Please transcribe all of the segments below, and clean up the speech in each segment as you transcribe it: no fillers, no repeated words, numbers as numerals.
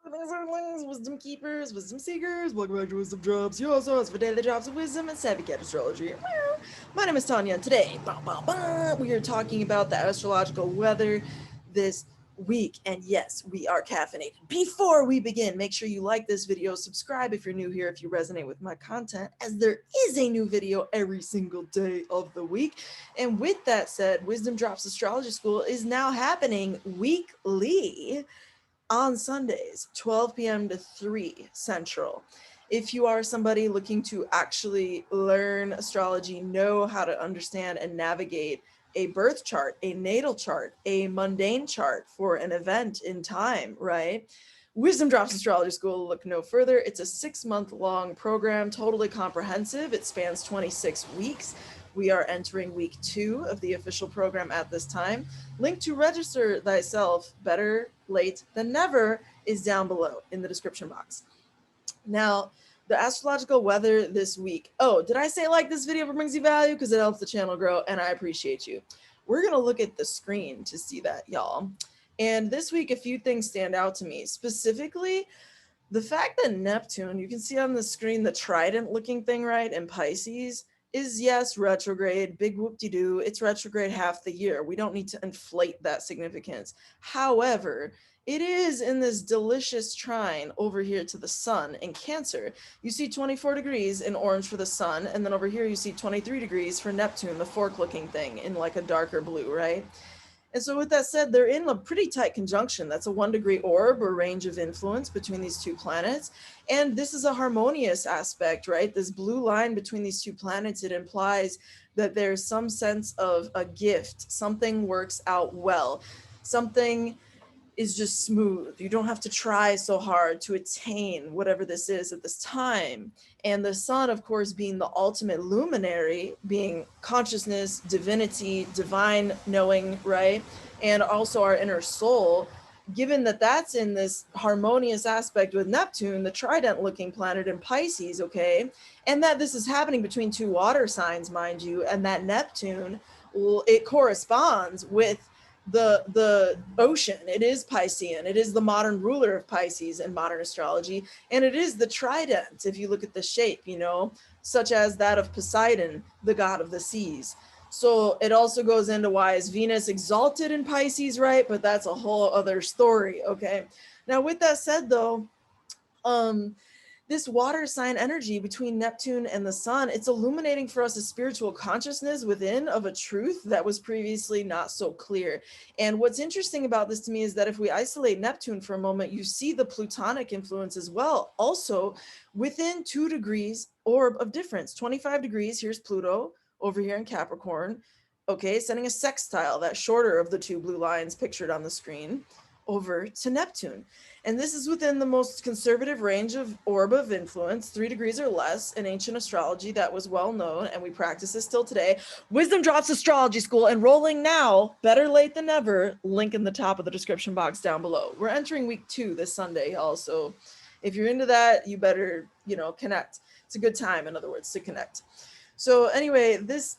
Greetings, Earthlings, wisdom keepers, wisdom seekers. Welcome back to Wizdom Dropz, your source for daily drops of wisdom and savvy cat astrology. My name is TONIA, and today, we are talking about the astrological weather this week. And yes, we are caffeinated. Before we begin, make sure you like this video, subscribe if you're new here, if you resonate with my content, as there is a new video every single day of the week. And with that said, Wizdom Dropz Astrology School is now happening weekly on Sundays, 12 p.m. to 3 Central. If you are somebody looking to actually learn astrology, know how to understand and navigate a birth chart, a natal chart, a mundane chart for an event in time, right? Wizdom Dropz Astrology School, look no further. It's a 6-month-long program, totally comprehensive. It spans 26 weeks. We are entering week 2 of the official program at this time. Link to register thyself, better late than never, is down below in the description box. Now, the astrological weather this week. Oh, did I say like this video if it brings you value? Because it helps the channel grow, and I appreciate you. We're going to look at the screen to see that, y'all. And this week, a few things stand out to me. Specifically, the fact that Neptune, you can see on the screen the trident looking thing, right, in Pisces, is yes, retrograde, big whoop-de-doo. It's retrograde half the year. We don't need to inflate that significance. However, it is in this delicious trine over here to the sun in Cancer. You see 24 degrees in orange for the sun, and then over here you see 23 degrees for Neptune, the fork-looking thing in like a darker blue, right? And so with that said, they're in a pretty tight conjunction. That's a 1-degree orb or range of influence between these two planets. And this is a harmonious aspect, right? This blue line between these two planets, it implies that there's some sense of a gift. Something works out well. Something is just smooth. You don't have to try so hard to attain whatever this is at this time. And the sun, of course, being the ultimate luminary, being consciousness, divinity, divine knowing, right? And also our inner soul, given that that's in this harmonious aspect with Neptune, the trident looking planet in Pisces, okay? And that this is happening between two water signs, mind you, and that Neptune, it corresponds with the ocean. It is Piscean. It is the modern ruler of Pisces in modern astrology. And it is the trident, if you look at the shape, you know, such as that of Poseidon, the god of the seas. So it also goes into why is Venus exalted in Pisces, right? But that's a whole other story, okay? Now, with that said, though, this water sign energy between Neptune and the sun, it's illuminating for us a spiritual consciousness within of a truth that was previously not so clear. And what's interesting about this to me is that if we isolate Neptune for a moment, you see the Plutonic influence as well. Also, within 2 degrees orb of difference, 25 degrees, here's Pluto over here in Capricorn, okay, sending a sextile, that shorter of the 2 blue lines pictured on the screen, over to Neptune. And this is within the most conservative range of orb of influence, 3 degrees or less in ancient astrology. That was well known, and we practice this still today. Wizdom Dropz Astrology School, enrolling now, better late than never. Link in the top of the description box down below. We're entering week 2 this Sunday, y'all. So if you're into that, you better, you know, connect. It's a good time, in other words, to connect. So anyway, this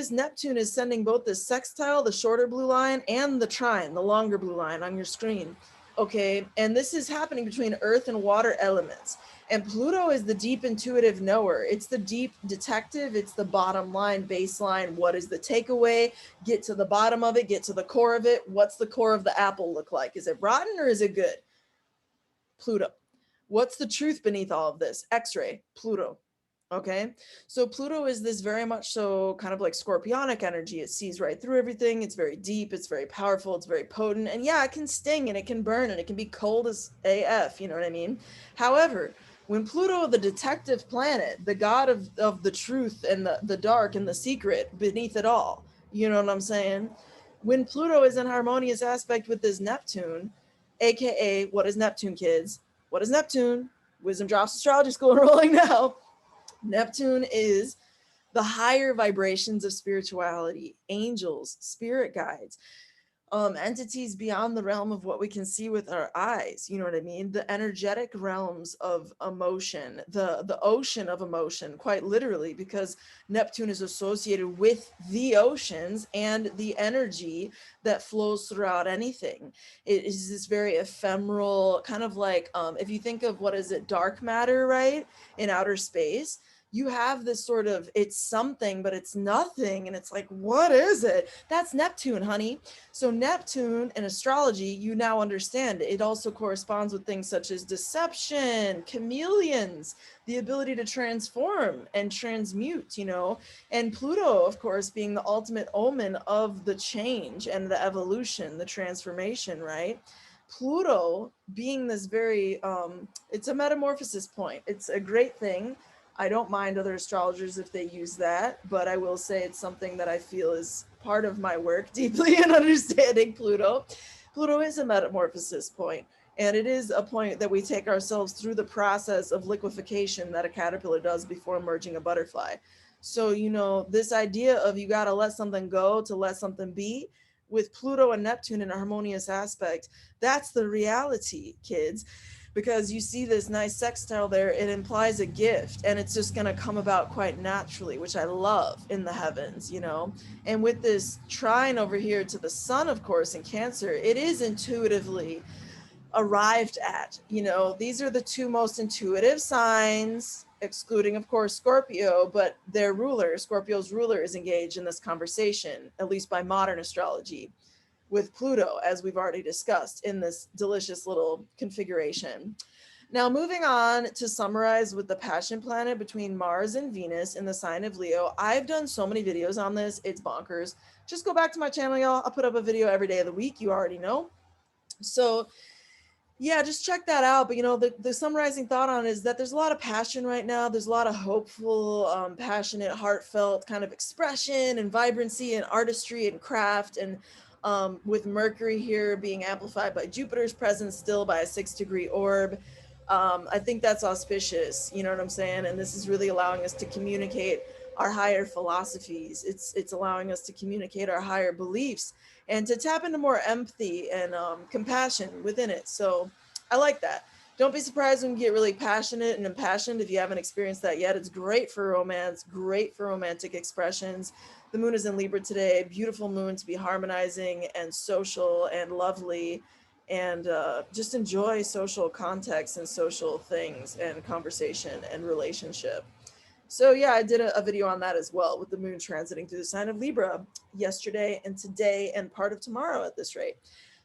Neptune is sending both the sextile, the shorter blue line, and the trine, the longer blue line on your screen. Okay, and this is happening between earth and water elements. And Pluto is the deep intuitive knower. It's the deep detective. It's the bottom line, baseline. What is the takeaway? Get to the bottom of it, get to the core of it. What's the core of the apple look like? Is it rotten or is it good? Pluto. What's the truth beneath all of this? X-ray, Pluto. Okay, so Pluto is this very much so kind of like scorpionic energy. It sees right through everything. It's very deep. It's very powerful. It's very potent. And yeah, it can sting and it can burn and it can be cold as AF. You know what I mean? However, when Pluto, the detective planet, the god of the truth and the dark and the secret beneath it all, you know what I'm saying? When Pluto is in harmonious aspect with this Neptune, AKA, what is Neptune, kids? What is Neptune? Wizdom Dropz Astrology School enrolling now. Neptune is the higher vibrations of spirituality, angels, spirit guides. entities beyond the realm of what we can see with our eyes. You know what I mean? The energetic realms of emotion, the ocean of emotion, quite literally, because Neptune is associated with the oceans and the energy that flows throughout anything. It is this very ephemeral kind of like, if you think of what is it, dark matter, right, in outer space, you have this sort of, it's something but it's nothing, and it's like, what is it? That's Neptune, honey. So Neptune in astrology, you now understand, it also corresponds with things such as deception, chameleons, the ability to transform and transmute, you know, and Pluto, of course, being the ultimate omen of the change and the evolution, the transformation, right? Pluto being this very, it's a metamorphosis point. It's a great thing. I don't mind other astrologers if they use that, but I will say it's something that I feel is part of my work deeply in understanding Pluto. Pluto is a metamorphosis point, and it is a point that we take ourselves through the process of liquefaction that a caterpillar does before emerging a butterfly. So, you know, this idea of you got to let something go to let something be, with Pluto and Neptune in a harmonious aspect, that's the reality, kids, because you see this nice sextile there, it implies a gift, and it's just going to come about quite naturally, which I love in the heavens, you know. And with this trine over here to the sun, of course, in Cancer, it is intuitively arrived at, you know. These are the two most intuitive signs, excluding of course Scorpio, but their ruler, Scorpio's ruler, is engaged in this conversation, at least by modern astrology, with Pluto, as we've already discussed in this delicious little configuration. Now, moving on to summarize with the passion planet between Mars and Venus in the sign of Leo. I've done so many videos on this, it's bonkers. Just go back to my channel, y'all. I'll put up a video every day of the week, you already know. So yeah, just check that out. But you know, the summarizing thought on it is that there's a lot of passion right now. There's a lot of hopeful, passionate, heartfelt kind of expression and vibrancy and artistry and craft. And with Mercury here being amplified by Jupiter's presence still by a 6-degree orb, I think that's auspicious. You know what I'm saying? And this is really allowing us to communicate our higher philosophies. It's allowing us to communicate our higher beliefs and to tap into more empathy and compassion within it. So I like that. Don't be surprised when you get really passionate and impassioned if you haven't experienced that yet. It's great for romance, great for romantic expressions. The moon is in Libra today. Beautiful moon to be harmonizing and social and lovely, and just enjoy social context and social things and conversation and relationship. So yeah, I did a video on that as well, with the moon transiting through the sign of Libra yesterday and today and part of tomorrow at this rate.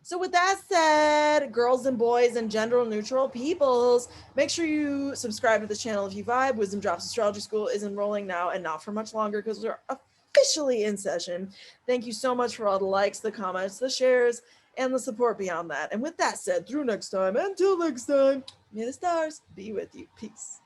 So with that said, girls and boys and gender neutral peoples, make sure you subscribe to the channel if you vibe. WizdomDropz Astrology School is enrolling now, and not for much longer because we're officially in session. Thank you so much for all the likes, the comments, the shares, and the support beyond that. And with that said, through next time, until next time, may the stars be with you. Peace.